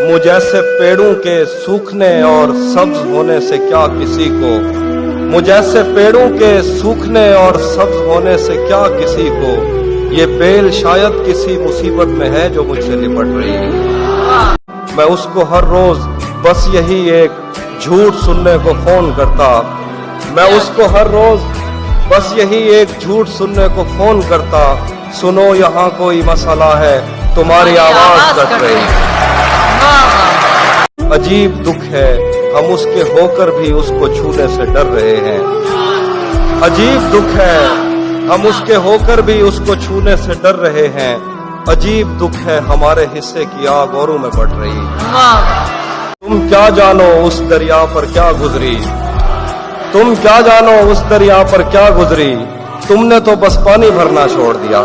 मुझैसे पेड़ों के सूखने और सब्ज होने से क्या किसी को, मुझैसे पेड़ों के सूखने और सब्ज होने से क्या किसी को, ये बेल शायद किसी मुसीबत में है जो मुझसे निपट रही है। मैं उसको हर रोज बस यही एक झूठ सुनने को फोन करता, मैं उसको हर रोज बस यही एक झूठ सुनने को फोन करता, सुनो यहाँ कोई मसला है, तुम्हारी आवाज कट रही है। अजीब दुख है, हम उसके होकर भी उसको छूने से डर रहे हैं। अजीब दुख है, हम उसके होकर भी उसको छूने से डर रहे हैं। अजीब दुख है, हमारे हिस्से की आग औरों में बढ़ रही। तुम क्या जानो उस दरिया पर क्या गुजरी, तुम क्या जानो उस दरिया पर क्या गुजरी, तुमने तो बस पानी भरना छोड़ दिया।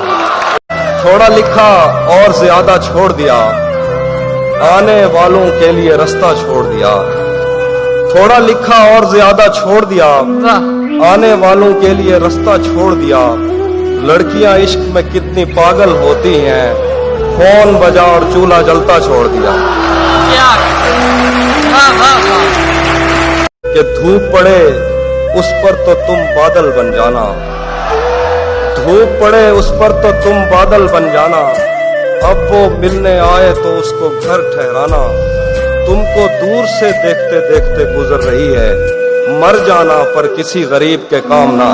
थोड़ा लिखा और ज्यादा छोड़ दिया, आने वालों के लिए रास्ता छोड़ दिया। थोड़ा लिखा और ज्यादा छोड़ दिया, आने वालों के लिए रास्ता छोड़ दिया। लड़कियां इश्क में कितनी पागल होती हैं, फोन बजा और चूल्हा जलता छोड़ दिया। कि धूप पड़े उस पर तो तुम बादल बन जाना, धूप पड़े उस पर तो तुम बादल बन जाना। अब वो मिलने आए तो उसको घर ठहराना, तुमको दूर से देखते देखते गुजर रही है, मर जाना पर किसी गरीब के काम ना।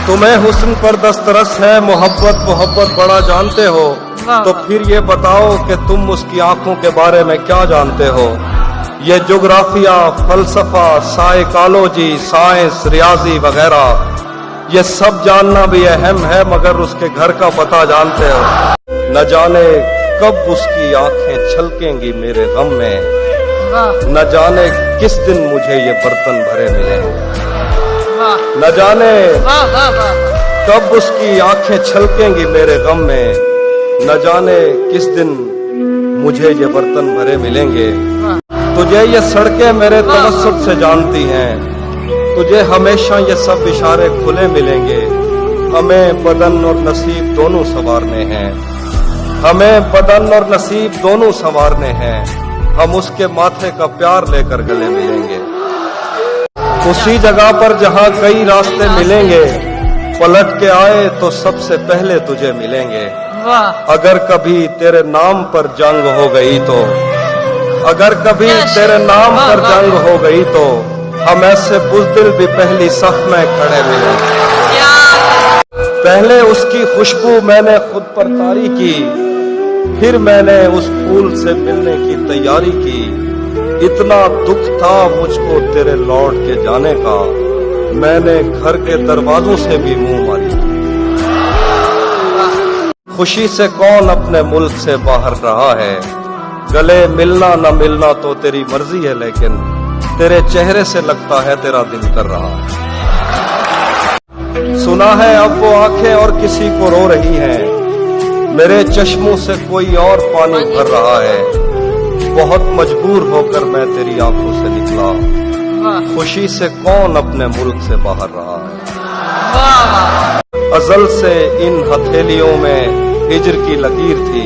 तुम्हें हुस्न पर दस्तरस है, मोहब्बत मोहब्बत बड़ा जानते हो, तो फिर ये बताओ कि तुम उसकी आंखों के बारे में क्या जानते हो। ये जोग्राफिया, फलसफा, साइकोलॉजी, साइंस, रियाजी वगैरह, ये सब जानना भी अहम है, मगर उसके घर का पता जानते हो। न जाने कब उसकी आंखें छलकेंगी मेरे गम में, न जाने किस दिन मुझे ये बर्तन भरे मिलेंगे। न जाने कब उसकी आंखें छलकेंगी मेरे गम में, न जाने किस दिन मुझे ये बर्तन भरे मिलेंगे। तुझे ये सड़कें मेरे तवस्सुत से जानती हैं, तुझे हमेशा ये सब इशारे खुले मिलेंगे। हमें बदन और नसीब दोनों संवारने हैं, हमें बदन और नसीब दोनों संवारने हैं। हम उसके माथे का प्यार लेकर गले मिलेंगे, उसी जगह पर जहाँ कई रास्ते मिलेंगे। पलट के आए तो सबसे पहले तुझे मिलेंगे। अगर कभी तेरे नाम पर जंग हो गई तो, अगर कभी तेरे नाम पर जंग हो गई तो, हम ऐसे बुज़दिल भी पहली सफ में खड़े मिले। पहले उसकी खुशबू मैंने खुद पर तारी की, फिर मैंने उस फूल से मिलने की तैयारी की। इतना दुख था मुझको तेरे लौट के जाने का, मैंने घर के दरवाजों से भी मुंह मारी। खुशी से कौन अपने मुल्क से बाहर रहा है, गले मिलना न मिलना तो तेरी मर्जी है, लेकिन तेरे चेहरे से लगता है तेरा दिल कर रहा है। सुना है अब वो आंखें और किसी को रो रही हैं, मेरे चश्मों से कोई और पानी भर रहा है। बहुत मजबूर होकर मैं तेरी आंखों से निकला, खुशी से कौन अपने मुल्क से बाहर रहा है। अजल से इन हथेलियों में हिजर की लकीर थी,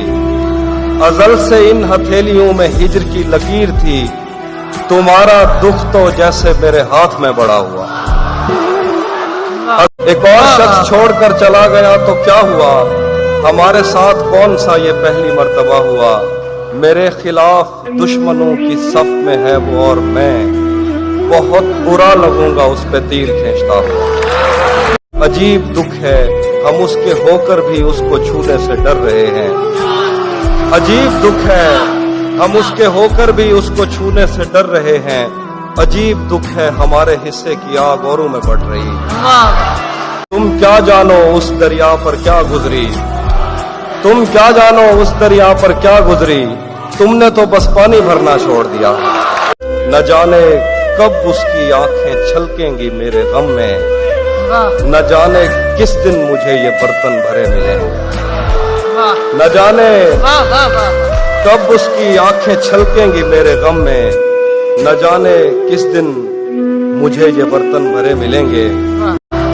अजल से इन हथेलियों में हिजर की लकीर थी। तुम्हारा दुख तो जैसे मेरे हाथ में बड़ा हुआ। एक और शख्स छोड़कर चला गया तो क्या हुआ, हमारे साथ कौन सा ये पहली मर्तबा हुआ। मेरे खिलाफ दुश्मनों की सफ में है वो और मैं, बहुत बुरा लगूंगा उस पे तीर खींचता हुआ। अजीब दुख है, हम उसके होकर भी उसको छूने से डर रहे हैं। अजीब दुख है, हम उसके होकर भी उसको छूने से डर रहे हैं। अजीब दुख है, हमारे हिस्से की आग औरों में बढ़ रही। तुम क्या जानो उस दरिया पर क्या गुजरी, तुम क्या जानो उस दरिया पर क्या गुजरी, तुमने तो बस पानी भरना छोड़ दिया। न जाने कब उसकी आंखें छलकेंगी मेरे गम में, न जाने किस दिन मुझे ये बर्तन भरे मिलेंगे। न जाने कब उसकी आंखें छलकेंगी मेरे गम में, न जाने किस दिन मुझे ये बर्तन भरे मिलेंगे।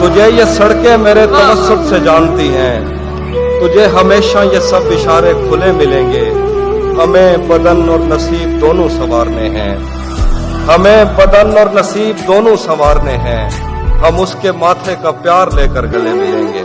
तुझे ये सड़कें मेरे तवस्सुत से जानती हैं, तुझे हमेशा ये सब इशारे खुले मिलेंगे। हमें बदन और नसीब दोनों संवारने हैं, हमें बदन और नसीब दोनों संवारने हैं। हम उसके माथे का प्यार लेकर गले मिलेंगे।